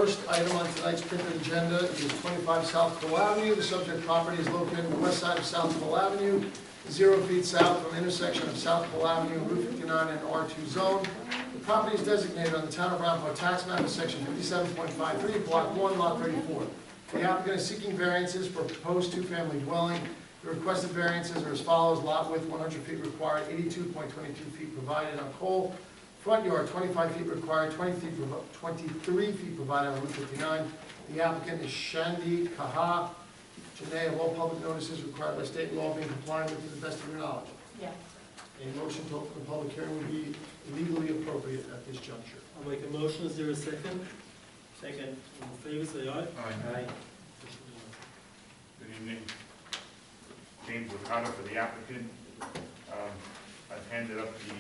first item on tonight's printed agenda is 25 South Cole Avenue. The subject property is located on the west side of South Cole Avenue, 0 feet south from intersection of South Cole Avenue and Route 59 and R2 zone. The property is designated on the Town of Arapahoe tax map as section 57.53, block 1, lot 34. The applicant is seeking variances for a proposed two-family dwelling. The requested variances are as follows: lot width 100 feet required, 82.22 feet provided on Cole. Front yard 25 feet required, 23 feet provided on Route 59. The applicant is Shandi Kaha. Janae, of all public notices required by state law being compliant with to the best of your knowledge. Yes. A motion to open the public hearing would be legally appropriate at this juncture. I'll make a motion. Is there a second? Second. All in favor, say aye. Aye. Good evening. James Licata for the applicant. I've handed up the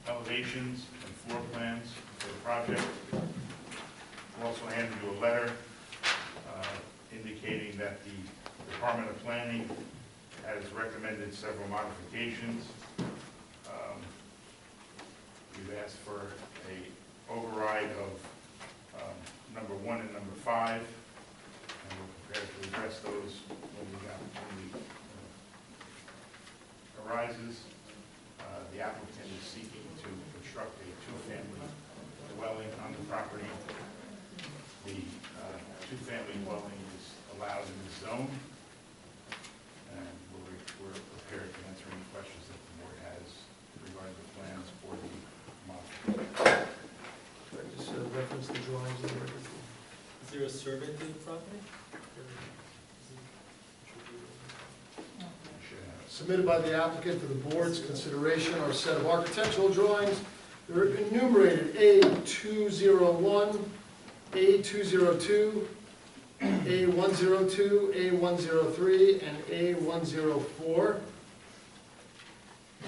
elevations and floor plans for the project. I've also handed you a letter indicating that the Department of Planning has recommended several modifications. We've asked for a override of number 1 and number 5, and we're prepared to address those when the opportunity arises. The applicant is seeking to construct a two-family dwelling on the property. The two-family dwelling is allowed in the zone, and we're prepared to answer any questions that the board has regarding the plans for the modification. Just reference the drawings in the record. Is there a survey to the property? Submitted by the applicant for the board's consideration are a set of architectural drawings. They're enumerated A201, A202, A102, A103, and A104,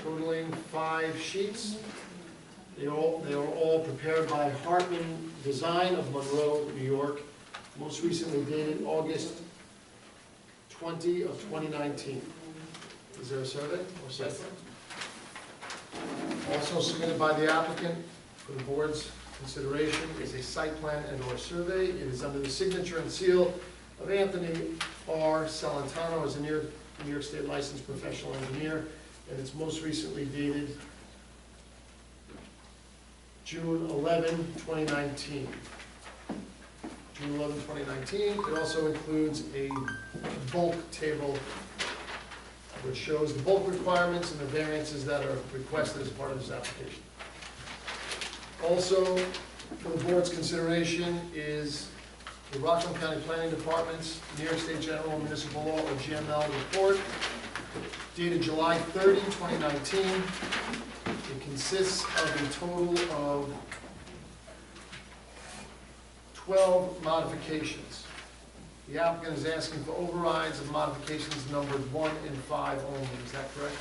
totaling 5 sheets. They are all prepared by Hartman Design of Monroe, New York, most recently dated August 20 of 2019. Is there a survey or site plan? Also submitted by the applicant for the board's consideration is a site plan and or survey. It is under the signature and seal of Anthony R. Salentano as a New York State licensed professional engineer, and it's most recently dated June 11, 2019. June 11, 2019. It also includes a bulk table which shows the bulk requirements and the variances that are requested as part of this application. Also, for the board's consideration is the Rockland County Planning Department's New York State General Municipal Law, or GML, report dated July 30, 2019. It consists of a total of 12 modifications. The applicant is asking for overrides of modifications numbered 1 and 5 only. Is that correct?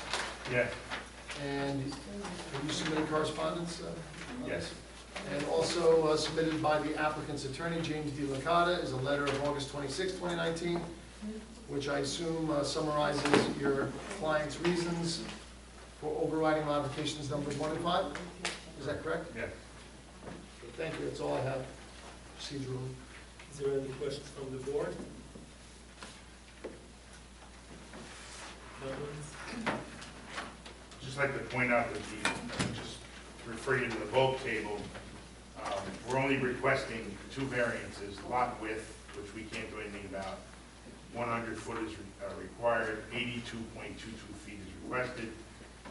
Yeah. And have you submitted correspondence? Yes. And also submitted by the applicant's attorney, James D. Licata, is a letter of August 26, 2019, which I assume summarizes your client's reasons for overriding modifications numbered 1 and 5. Is that correct? Yes. Thank you. That's all I have procedurally. Is there any questions from the board? Comments? Just like to point out that just refer you to the bulk table. We're only requesting 2 variances: lot width, which we can't do anything about. 100 foot is required, 82.22 feet is requested,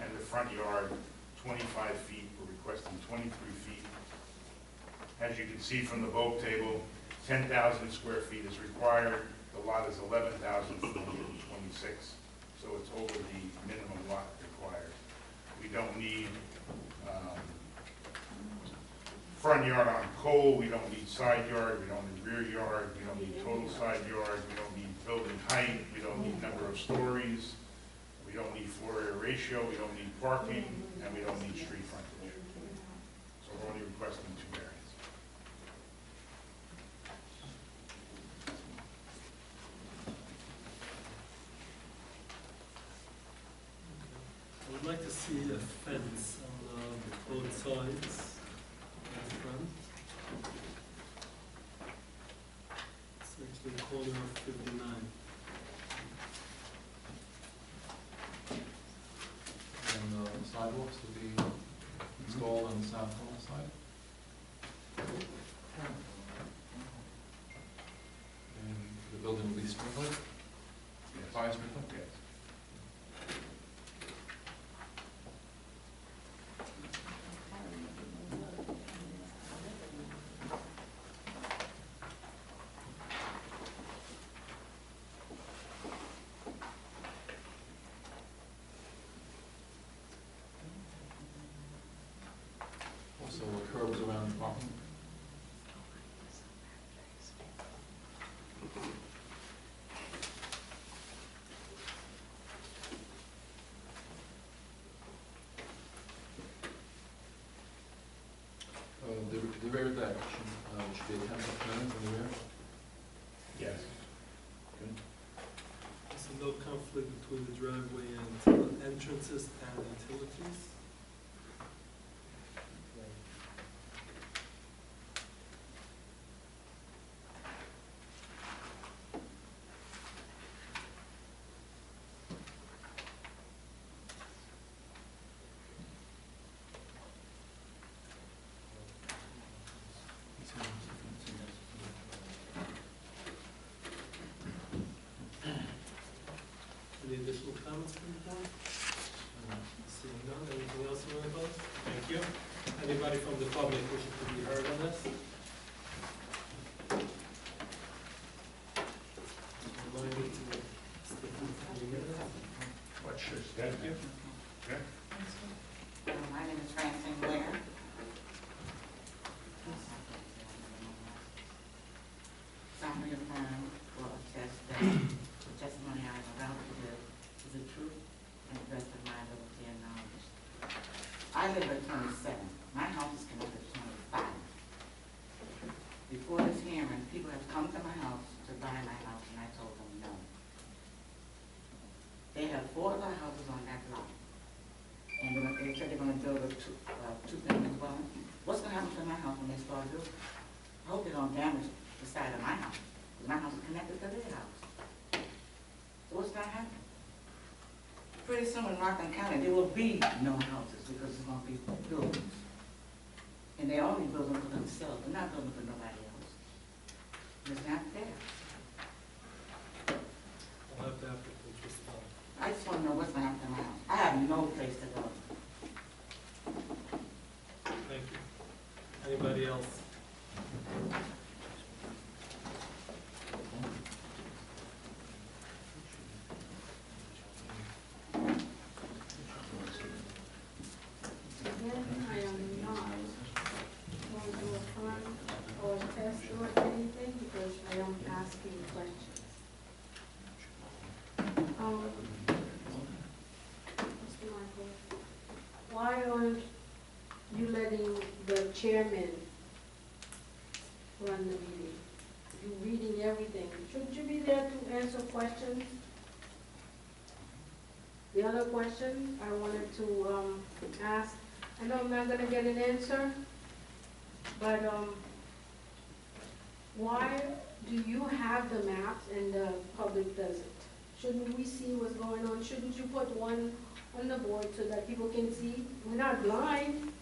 and the front yard, 25 feet, we're requesting 23 feet. As you can see from the bulk table, 10,000 square feet is required. The lot is 11,426, so it's over the minimum lot required. We don't need front yard on Cole, we don't need side yard, we don't need rear yard, we don't need total side yard, we don't need building height, we don't need number of stories, we don't need floor area ratio, we don't need parking, and we don't need street frontage. So we're only requesting 2 variants. I would like to see a fence on both sides in front. 59. And sidewalks to be installed on the south hall side. And the building will be sprinkled, fire sprinkler? Yes. Also curbs around the parking. The rear deck should be a 10-foot clearance in the rear. Yes. Good. So no conflict between the driveway and entrances and utilities? Any additional comments from the board? Seeing none, anything else you want to post? Thank you. Anybody from the public wishing to be heard on this? Remind me to stick with the minutes. What's your step? Thank you. Okay. My name is Francine Blair. Family affirm will attest that the testimony I am about to give is the truth and the best of my ability and knowledge. I live at 27. My house is connected to 25. Before this hearing, people have come to my house to buy my house, and I told them no. They have 4 other houses on that block. And they said they're going to build a two-family dwelling. What's going to happen to my house when they start building? I hope they don't damage the side of my house, because my house is connected to their house. So what's going to happen? Pretty soon in Rockland County, there will be no houses because there's going to be buildings. And they're only building for themselves. They're not building for nobody else. It's not fair. I'll have the applicant respond. I just want to know what's going to happen to my house. I have no place to go. Thank you. Anybody else? Again, I am not going to affirm or test or anything because I am asking questions. Mr. Michael, why aren't you letting the chairman run the meeting? You're reading everything. Shouldn't you be there to answer questions? The other question I wanted to ask, I know I'm not gonna get an answer, but why do you have the maps and the public doesn't? Shouldn't we see what's going on? Shouldn't you put one on the board so that people can see? We're not blind.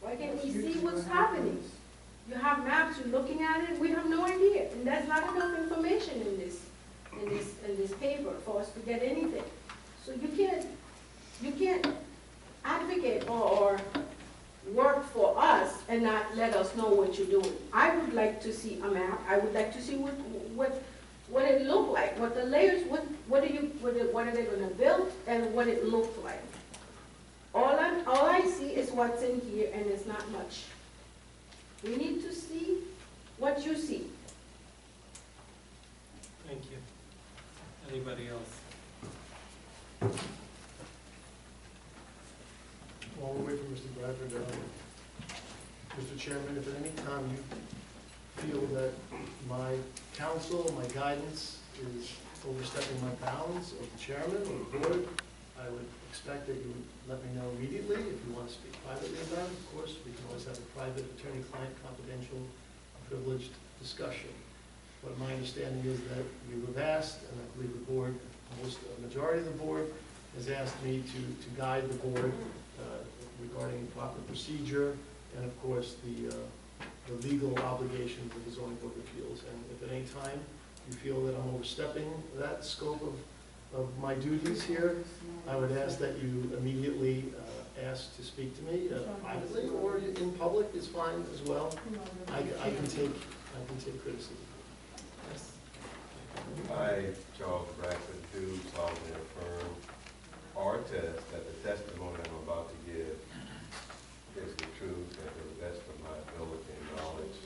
Why can't we see what's happening? You have maps, you're looking at it, we have no idea, and there's not enough information in this paper for us to get anything. So you can't advocate or work for us and not let us know what you're doing. I would like to see a map. I would like to see what it looked like, what the layers, what are they gonna build, and what it looked like. All I see is what's in here, and it's not much. We need to see what you see. Thank you. Anybody else? While we're waiting for Mr. Bradford, Mr. Chairman, if at any time you feel that my counsel, my guidance is overstepping my bounds of the chairman or the board, I would expect that you would let me know immediately. If you want to speak privately about it, of course, we can always have a private attorney-client confidential privileged discussion. But my understanding is that you have asked, and I believe the board, a majority of the board, has asked me to guide the board regarding proper procedure and, of course, the legal obligations of the zoning board of appeals. And if at any time you feel that I'm overstepping that scope of my duties here, I would ask that you immediately ask to speak to me privately, or in public is fine as well. I can take criticism. Yes. I, Charles Bradford, do solemnly affirm or attest that the testimony I'm about to give is the truth and to the best of my ability and knowledge.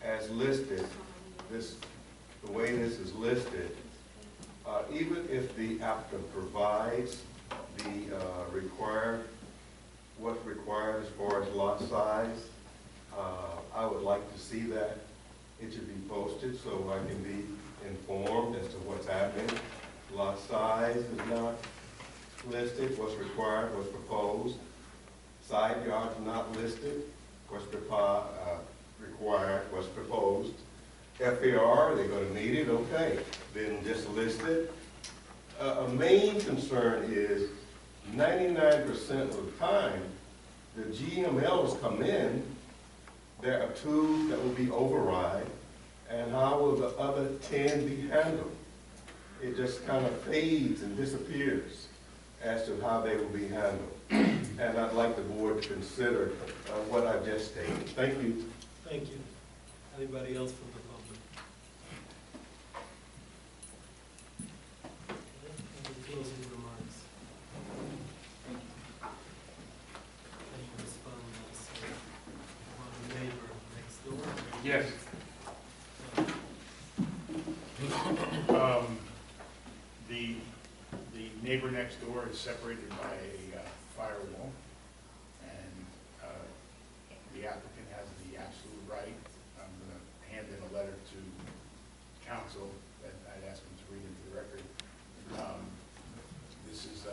As listed, the way this is listed, even if the applicant provides the what's required as far as lot size, I would like to see that. It should be posted so I can be informed as to what's happening. Lot size is not listed, what's required, what's proposed. Side yards not listed, what's required, what's proposed. FAR, they're going to meet it, okay. Then just list it. A main concern is 99% of the time, the GMLs come in, there are 2 that will be override, and how will the other 10 be handled? It just kind of fades and disappears as to how they will be handled. And I'd like the board to consider what I just stated. Thank you. Thank you. Anybody else from the public? Any closing remarks? Any response on the neighbor next door? Yes. The neighbor next door is separated by a firewall, and the applicant has the absolute right. I'm going to hand in a letter to council that I'd ask him to read into the record. This is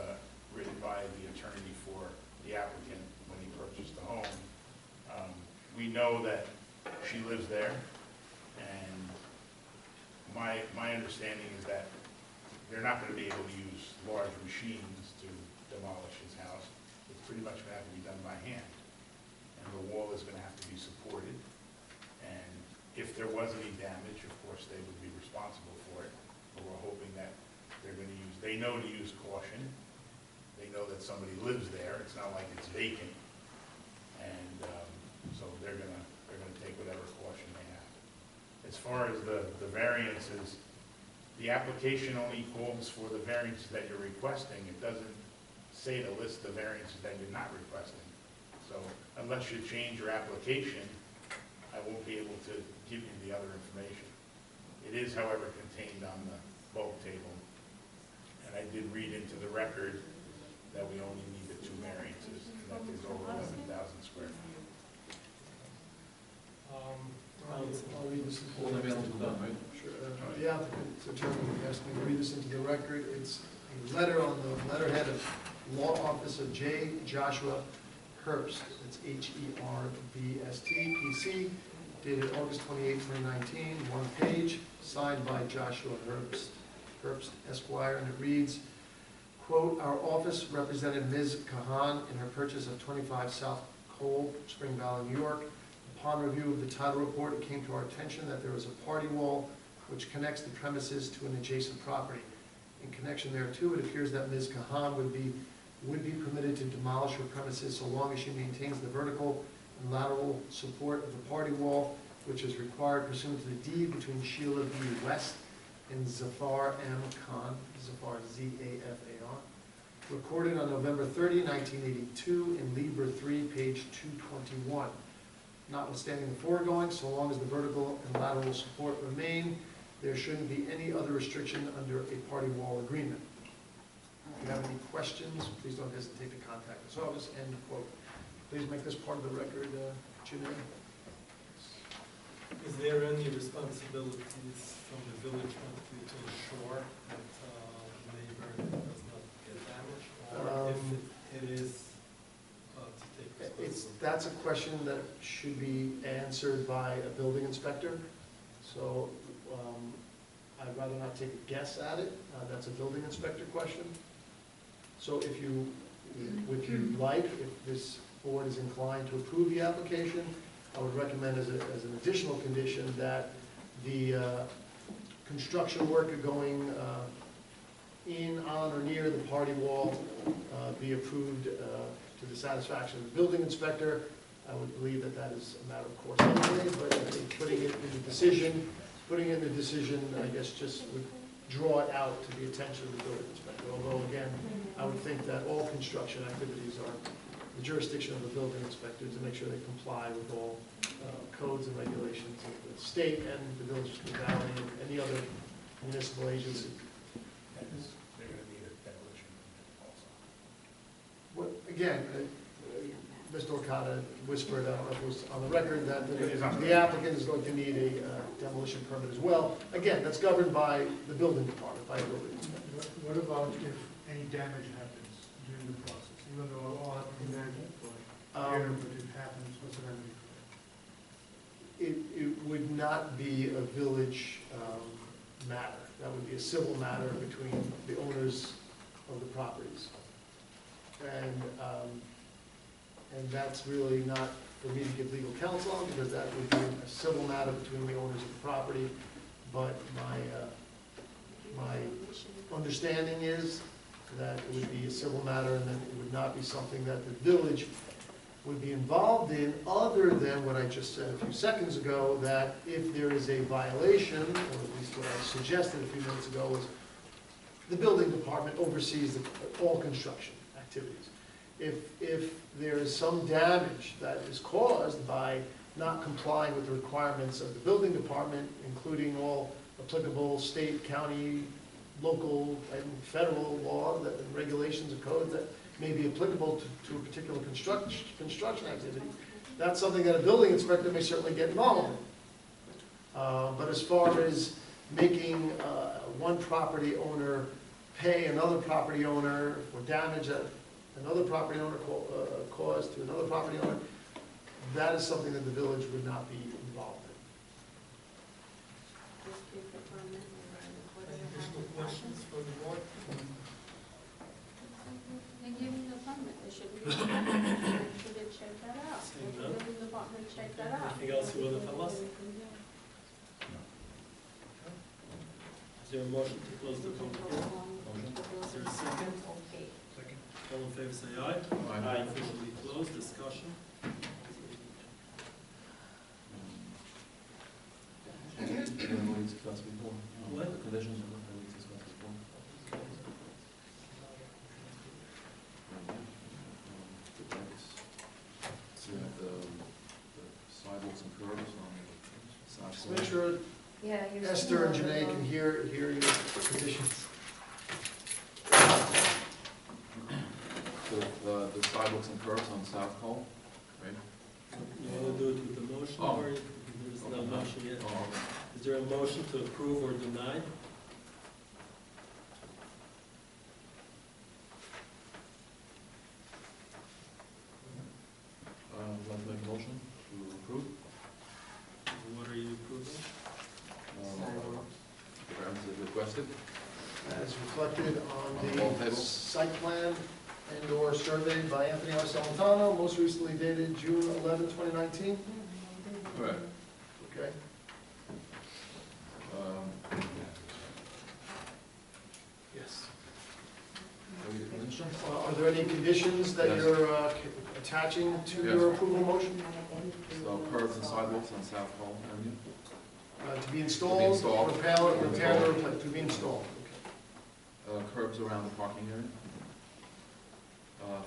written by the attorney for the applicant when he purchased the home. We know that she lives there, and my understanding is that they're not going to be able to use large machines to demolish his house. It's pretty much going to have to be done by hand. And the wall is going to have to be supported. And if there was any damage, of course, they would be responsible for it. But we're hoping that they know to use caution. They know that somebody lives there. It's not like it's vacant. And so they're going to take whatever caution they have. As far as the variances, the application only calls for the variances that you're requesting. It doesn't say to list the variances that you're not requesting. So unless you change your application, I won't be able to give you the other information. It is, however, contained on the bulk table. And I did read into the record that we only needed 2 variances, and that is over 11,000 square feet. I'll read this into All the the record. mail's done, right? Sure. The applicant's attorney asked me to read this into the record. It's a letter on the letterhead of Law Officer J. Joshua Herbst. It's Herbst, PC, dated August 28, 2019, 1 page, signed by Joshua Herbst, Esquire, and it reads, quote, "Our office represented Ms. Kahan in her purchase of 25 South Cole, Spring Valley, New York. Upon review of the title report, it came to our attention that there is a party wall which connects the premises to an adjacent property. In connection thereto, it appears that Ms. Kahan would be permitted to demolish her premises so long as she maintains the vertical and lateral support of the party wall, which is required pursuant to the deed between Sheila B. West and Zafar M. Khan, Zafar, Z-A-F-A-R, recorded on November 30, 1982 in Libra 3, page 221. Notwithstanding the foregoing, so long as the vertical and lateral support remain, there shouldn't be any other restriction under a party wall agreement. If you have any questions, please don't hesitate to contact this office." End quote. Please make this part of the record, Janine. Is there any responsibilities from the village point of view to ensure that the neighbor does not get damaged? Or if it is to take responsibility? That's a question that should be answered by a building inspector. So I'd rather not take a guess at it. That's a building inspector question. So if you'd like, if this board is inclined to approve the application, I would recommend as an additional condition that the construction work going in, on, or near the party wall be approved to the satisfaction of the building inspector. I would believe that that is a matter of course anyway, but I think putting it in the decision, I guess, just would draw it out to the attention of the building inspector. Although, again, I would think that all construction activities are the jurisdiction of the building inspector to make sure they comply with all codes and regulations of the state and the village of the Valley and any other municipal agency. They're gonna need a demolition also. What, again, Mr. Okada whispered, I don't know if it was on the record, that It is on the the applicant is going to need a demolition permit as well. Again, that's governed by the building department, by the building inspector. What about if any damage happens during the process, even though it all happened in there, but it happens, what's the remedy for It would not be a village matter. That would be a civil matter between the owners of the properties. And that's really not for me to give legal counsel on, because that would be a civil matter between the owners of the property. But my understanding is that it would be a civil matter and that it would not be something that the village would be involved in, other than what I just said a few seconds ago, that if there is a violation, or at least what I suggested a few minutes ago, was the building department oversees all construction activities. If there is some damage that is caused by not complying with the requirements of the building department, including all applicable state, county, local, and federal law and regulations and codes that may be applicable to a particular construction activity, that's something that a building inspector may certainly get involved in. But as far as making one property owner pay another property owner for damage that another property owner caused to another property owner, that is something that the village would not be involved in. Any additional questions for the board? They give you the permit, they should be, should they check that out? Seeing Should none. the building department check that out? Anything else you want to tell us? Is there a motion to close the public hearing? Is there a second? Okay. All in favor, say aye. Aye. Officially closed, discussion. We discussed before. What? The conditions of what we discussed before. The decks, so you have the sidewalks and curbs on the south Just side. make sure Yeah. Esther and Janae can hear your conditions. So the sidewalks and curbs on South Cole, right? You want to do it with the motion, Oh. or there's no motion yet? Oh, okay. Is there a motion to approve or deny? Would like to make a motion to approve. What are you approving? The variance is requested. As reflected On the wall on the table. site plan and/or surveyed by Anthony R. Salentano, most recently dated June 11, 2019. Correct. Okay. Yes. Maybe the conditions? Are there any conditions that Yes. you're attaching to your Yes. approval motion? So curbs and sidewalks on South Cole Avenue. To be installed, installed. repaired, or replaced, to be installed. Curbs around the parking area.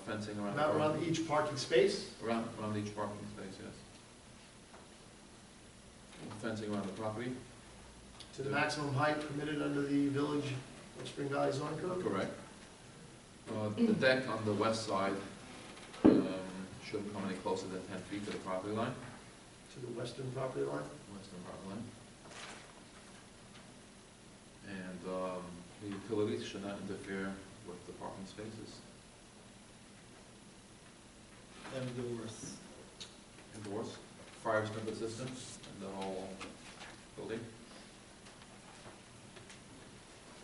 Fencing around. Not the around parking- each parking space? Around each parking space, yes. Fencing around the property. To the maximum height permitted under the Village of Spring Valley zoning code? Correct. The deck on the west side shouldn't come any closer than 10 feet to the property line, To the western property line? western property line. And the utilities should not interfere with the parking spaces. And doors. Indoors, fire sprinkler system, and the whole building.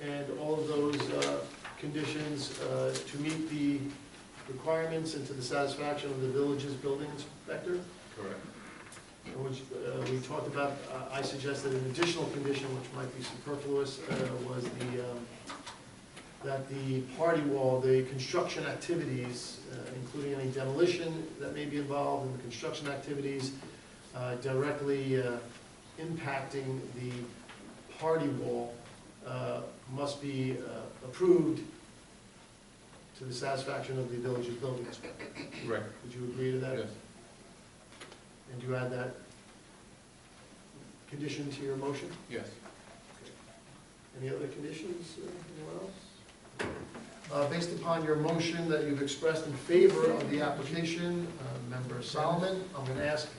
And all of those conditions to meet the requirements and to the satisfaction of the village's building inspector, Correct. which we talked about. I suggested an additional condition, which might be superfluous, was that the party wall, the construction activities, including any demolition that may be involved in the construction activities, directly impacting the party wall, must be approved to the satisfaction of the village's building inspector. Correct. Would you agree to that? Yes. And do you add that condition to your motion? Yes. Any other conditions? Anyone else? Based upon your motion that you've expressed in favor of the application, Member Solomon, I'm going to ask.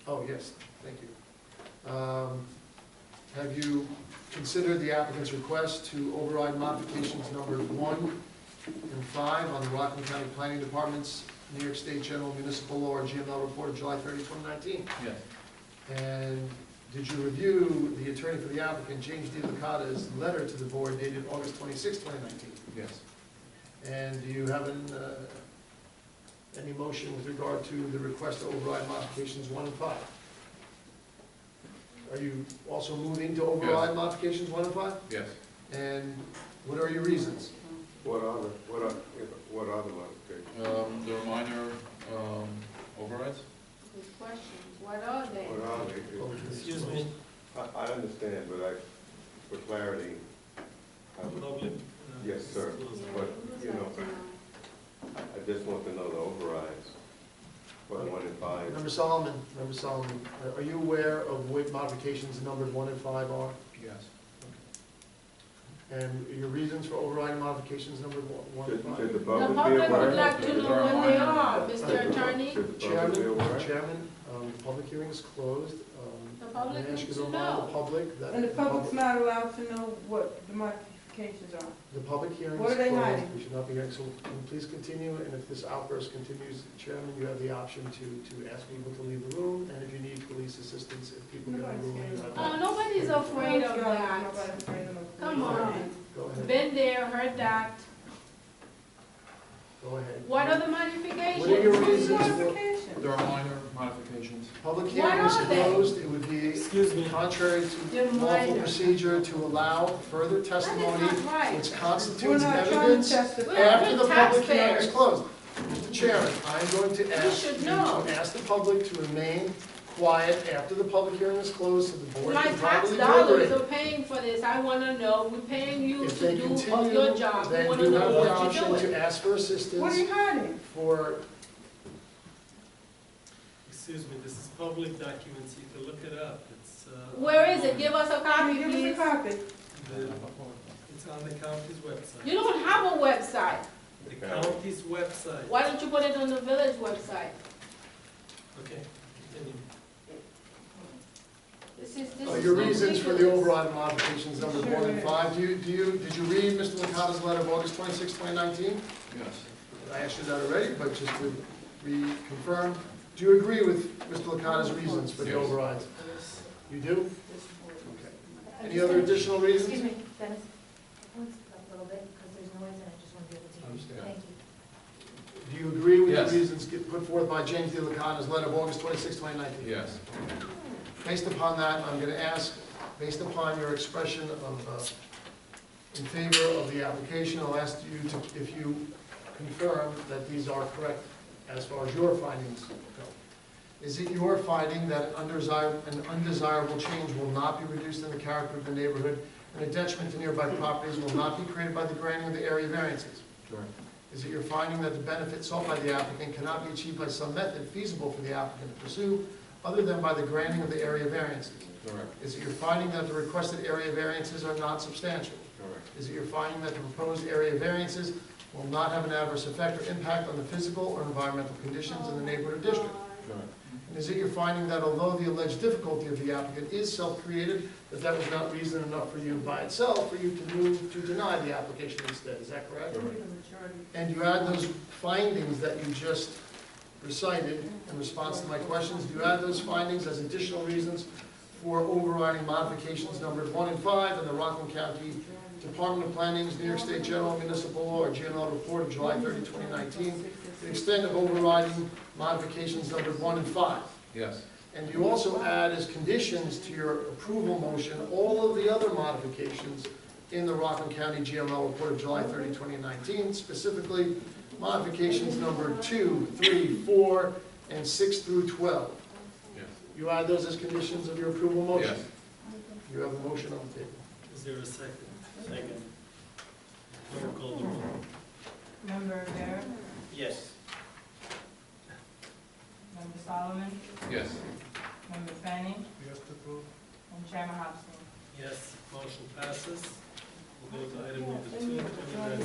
Oh, yes, thank you. Have you considered the applicant's request to override modifications numbers 1 and 5 on the Rockland County Planning Department's New York State General Municipal Law, or GML, report of July 30, 2019? Yes. And did you review the attorney for the applicant, James D. Licata's letter to the board dated August 26, 2019? Yes. And do you have any motion with regard to the request to override modifications 1 and 5? Are you also moving to override modifications 1 and 5? Yes. And what are your reasons? What are the modifications? There are minor overrides. Good questions. What are they? What are they? Excuse me, I understand, but for clarity, I would, public. yes, sir, but, you know, I just want to know the overrides for 1 and 5. Member Solomon, are you aware of what modifications numbered 1 and 5 are? Yes. And your reasons for overriding modifications numbered 1 and 5? Should the The public be public would aware? like to know what they are, Mr. Attorney. Should the public be aware? Chairman, the public hearing is closed. The public I'm gonna ask you needs to to remind know. the public that And the public's not allowed to know what the modifications are. the public hearing What is are they closed. hiding? We should not be hearing, so can you please continue, and if this outburst continues, Chairman, you have the option to ask people to leave the room, and if you need police assistance, if people get in the room, you have Oh, that. nobody's afraid of that. Nobody's afraid of no Come on. Go ahead, Been there, heard that. go ahead. What are the What are your modifications? reasons for, Modification. There are minor modifications. public What hearing is are they? closed, it would be Excuse me. contrary They're to lawful minor. procedure to allow further That testimony is not right. which We're constitutes not trying to evidence testify. We're after the public hearing is taxpayers. closed. Mr. Chairman, I'm going to ask should you know. to ask the public to remain quiet after the public hearing is closed, so the board My can tax properly dollars deliberate. are paying for this. I wanna know. We're paying you If to they do continue, your job. We then wanna you know have the what option you're to doing. ask for What are assistance you hiding? for, Excuse me, this is public documents, you can look it up, it's. Where is it? Give us a copy, Give us a please. copy. It's on the county's website. You don't have a website. The county's website. Why don't you put it on the village website? Okay, continue. This is your reasons for the ridiculous. override modifications number 1 and 5. Did you read Mr. Licata's letter of August 26, 2019? Yes. I asked you that already, but just to reconfirm, do you agree with Mr. Licata's reasons for the Yes. overrides? You do? Okay. Any other additional reasons? Excuse me, Dennis, let's up a little bit, because there's noise and I just want to be able to hear. Understand. Thank you. Do you agree with Yes. the reasons put forth by James D. Licata's letter of August 26, 2019? Yes. Based upon that, I'm going to ask, based upon your expression of, in favor of the application, I'll ask you to, if you confirm that these are correct as far as your findings go. Is it your finding that an undesirable change will not be reduced in the character of the neighborhood and a detriment to nearby properties will not be created by the granting of the area variances? Correct. Is it your finding that the benefit sought by the applicant cannot be achieved by some method feasible for the applicant to pursue other than by the granting of the area variances? Correct. Is it your finding that the requested area variances are not substantial? Correct. Is it your finding that the proposed area variances will not have an adverse effect or impact on the physical or environmental conditions in the neighborhood or district? Correct. And is it your finding that although the alleged difficulty of the applicant is self-created, that was not reason enough for you by itself for you to move to deny the application instead? Is that correct? Correct. And you add those findings that you just recited in response to my questions. Do you add those findings as additional reasons for overriding modifications numbered 1 and 5 in the Rockland County Department of Planning's New York State General Municipal Law or GML report of July 30, 2019, to the extent of overriding modifications numbered 1 and 5? Yes. And you also add as conditions to your approval motion all of the other modifications in the Rockland County GML report of July 30, 2019, specifically modifications number 2, 3, 4, and 6 through 12. Yes. You add those as conditions of your approval motion? Yes. You have a motion on the table. Is there a second? Second. Clerk call the roll. Member Rivera, Yes. Member Solomon, Yes. Member Fanning, Yes to approve. and Chairman Hobson. Yes, motion passes. We'll go to item number 2, 29